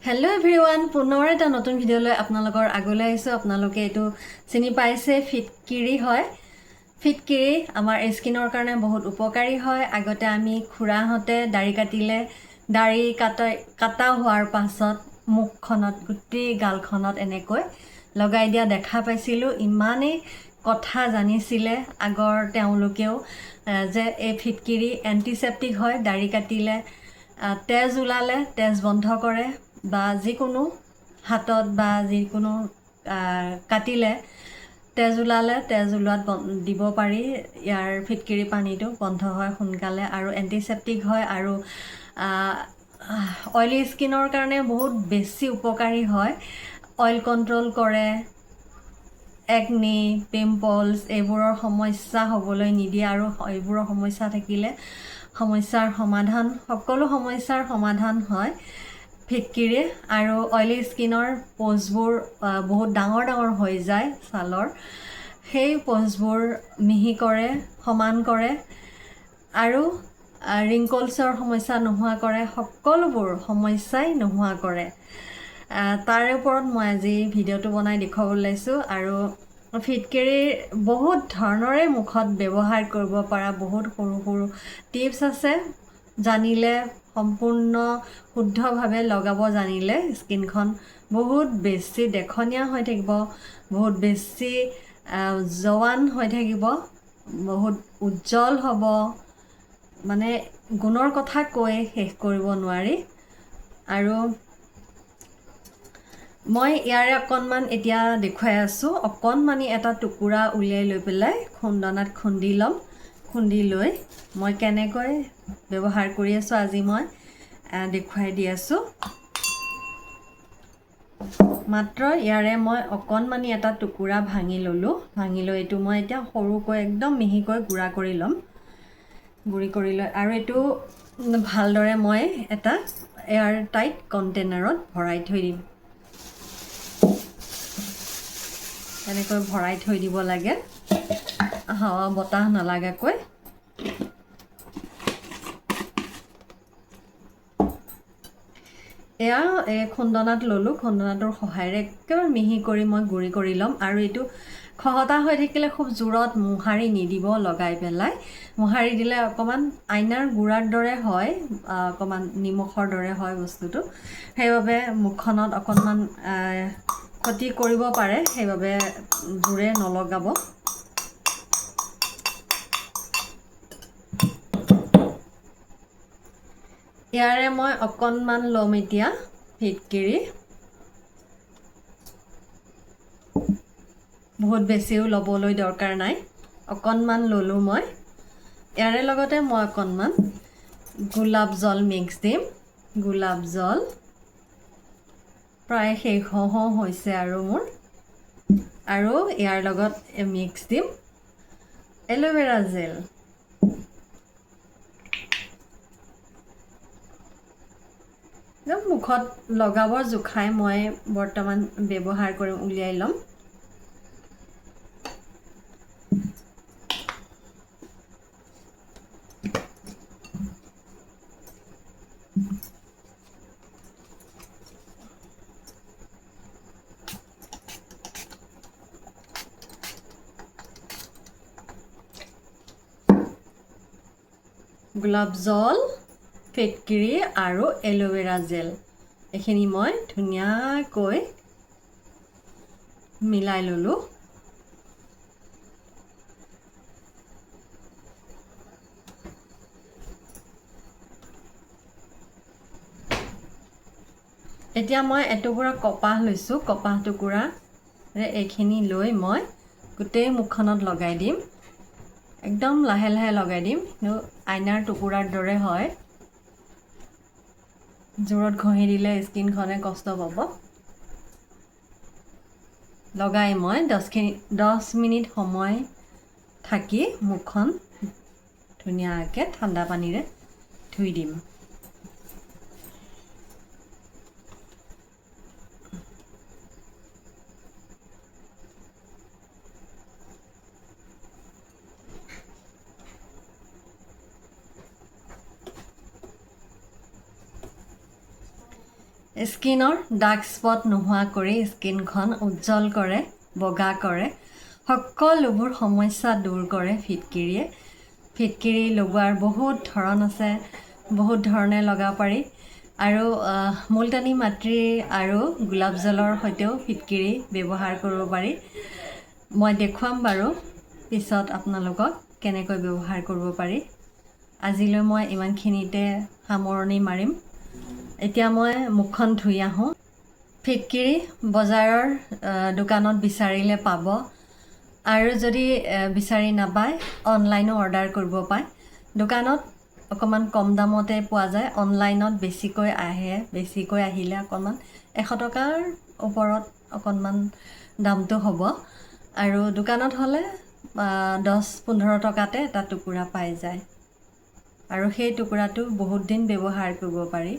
Hello' everyone, পুনৰ এটা নতুন ভিডিঅ'লৈ আপোনালোকৰ আগলৈ আহিছোঁ। আপোনালোকে এইটো চিনি পাইছে, ফিটকিৰি হয়। ফিটকিৰি আমাৰ স্কিনৰ কাৰণে বহুত উপকাৰী হয়। আগতে আমি খুৰাহঁতে দাড়ি কাটিলে, দাড়ি কাটা হোৱাৰ পাছত মুখখনত গোটেই গালখনত এনেকৈ লগাই দিয়া দেখা পাইছিলোঁ। ইমানেই কথা জানিছিলে আগৰ তেওঁলোকেও যে এই ফিটকিৰি এণ্টিছেপ্টিক হয়। দাড়ি কাটিলে তেজ ওলালে তেজ বন্ধ কৰে, বা যিকোনো হাতত বা যিকোনো কাটিলে তেজ ওলালে তেজ ওলোৱাত দিব পাৰি। ইয়াৰ ফিটকিৰি পানীটো বন্ধ হয় সোনকালে আৰু এণ্টিছেপ্টিক হয়, আৰু অইলি স্কিনৰ কাৰণে বহুত বেছি উপকাৰী হয়। অইল কণ্ট্ৰল কৰে, একনি, পিম্পলছ এইবোৰৰ সমস্যা হ'বলৈ নিদিয়ে, আৰু এইবোৰৰ সমস্যা থাকিলে সমস্যাৰ সমাধান, সকলো সমস্যাৰ সমাধান হয় ফিটকিৰি। আৰু অইলি স্কিনৰ প'জবোৰ বহুত ডাঙৰ ডাঙৰ হৈ যায় ছালৰ, সেই প'জবোৰ মিহি কৰে, সমান কৰে, আৰু ৰিংকলছৰ সমস্যা নোহোৱা কৰে, সকলোবোৰ সমস্যাই নোহোৱা কৰে। তাৰে ওপৰত মই আজি ভিডিঅ'টো বনাই দেখুৱাব ওলাইছোঁ। আৰু ফিটকিৰি বহুত ধৰণৰে মুখত ব্যৱহাৰ কৰিব পৰা বহুত সৰু সৰু টিপছ আছে। জানিলে, সম্পূৰ্ণ শুদ্ধভাৱে লগাব জানিলে স্কিনখন বহুত বেছি দেখনীয়া হৈ থাকিব, বহুত বেছি জৱান হৈ থাকিব, বহুত উজ্জ্বল হ'ব। মানে গুণৰ কথা কৈ শেষ কৰিব নোৱাৰি। আৰু মই ইয়াৰে অকণমান এতিয়া দেখুৱাই আছোঁ। অকণমানি এটা টুকুৰা উলিয়াই লৈ পেলাই খুন্দনাত খুন্দি ল'ম। খুন্দি লৈ মই কেনেকৈ ব্যৱহাৰ কৰি আছোঁ আজি মই দেখুৱাই দি আছোঁ। মাত্ৰ ইয়াৰে মই অকণমানি এটা টুকুৰা ভাঙি ল'লোঁ। ভাঙি লৈ এইটো মই এতিয়া সৰুকৈ একদম মিহিকৈ গুড়া কৰি ল'ম। গুড়ি কৰি লৈ আৰু এইটো ভালদৰে মই এটা এয়াৰ টাইট কণ্টেইনাৰত ভৰাই থৈ দিম। এনেকৈ ভৰাই থৈ দিব লাগে, হাৱা বতাহ নালাগাকৈ। এয়া এই খুন্দনাত ল'লোঁ। খুন্দনাটোৰ সহায়েৰে একেবাৰে মিহি কৰি মই গুড়ি কৰি ল'ম। আৰু এইটো খহটা হৈ থাকিলে খুব জোৰত মোহাৰি নিদিব লগাই পেলাই। মোহাৰি দিলে অকণমান আইনাৰ গুড়াৰ দৰে হয়, অকণমান নিমখৰ দৰে হয় বস্তুটো। সেইবাবে মুখখনত অকণমান ক্ষতি কৰিব পাৰে, সেইবাবে জোৰে নলগাব। ইয়াৰে মই অকণমান ল'ম এতিয়া ফিটকিৰি। বহুত বেছিও ল'বলৈ দৰকাৰ নাই, অকণমান ল'লোঁ মই। ইয়াৰে লগতে মই অকণমান গোলাপ জল মিক্স দিম। গোলাপ জল প্ৰায় শেষ হওঁ হৈছে আৰু মোৰ। আৰু ইয়াৰ লগত মিক্স দিম এল'ভেৰা জেল। মুখত লগাবৰ জোখাই মই বৰ্তমান ব্যৱহাৰ কৰিম, উলিয়াই ল'ম। গোলাপ জল, ফিটকিৰি আৰু এল'ভেৰা জেল, এইখিনি মই ধুনীয়াকৈ মিলাই ল'লোঁ। এতিয়া মই এটুকুৰা কপাহ লৈছোঁ। কপাহ টুকুৰাৰে এইখিনি লৈ মই গোটেই মুখখনত লগাই দিম। একদম লাহে লাহে লগাই দিম, আইনাৰ টুকুৰাৰ দৰে হয়। জোৰত ঘঁহি দিলে স্কিনখনে কষ্ট পাব। লগাই মই 10 মিনিট সময় থাকি মুখখন ধুনীয়াকৈ ঠাণ্ডা পানীৰে ধুই দিম। স্কিনৰ ডাৰ্ক স্পট নোহোৱা কৰি স্কিনখন উজ্জ্বল কৰে, বগা কৰে, সকলোবোৰ সমস্যা দূৰ কৰে ফিটকিৰিয়ে। ফিটকিৰি লগোৱাৰ বহুত ধৰণ আছে, বহুত ধৰণে লগাব পাৰি। আৰু মুলতানী মাটি আৰু গোলাপ জলৰ সৈতেও ফিটকিৰি ব্যৱহাৰ কৰিব পাৰি। মই দেখুৱাম বাৰু পিছত আপোনালোকক কেনেকৈ ব্যৱহাৰ কৰিব পাৰি। আজিলৈ মই ইমানখিনিতে সামৰণি মাৰিম। এতিয়া মই মুখখন ধুই আহোঁ। ফিটকিৰি বজাৰৰ দোকানত বিচাৰিলে পাব, আৰু যদি বিচাৰি নাপায় অনলাইনো অৰ্ডাৰ কৰিব পায়। দোকানত অকণমান কম দামতে পোৱা যায়, অনলাইনত বেছিকৈ আহে। বেছিকৈ আহিলে অকণমান 100 টকাৰ ওপৰত অকণমান দামটো হ'ব, আৰু দোকানত হ'লে 10-15 টকাতে এটা টুকুৰা পাই যায়, আৰু সেই টুকুৰাটো বহুত দিন ব্যৱহাৰ কৰিব পাৰি।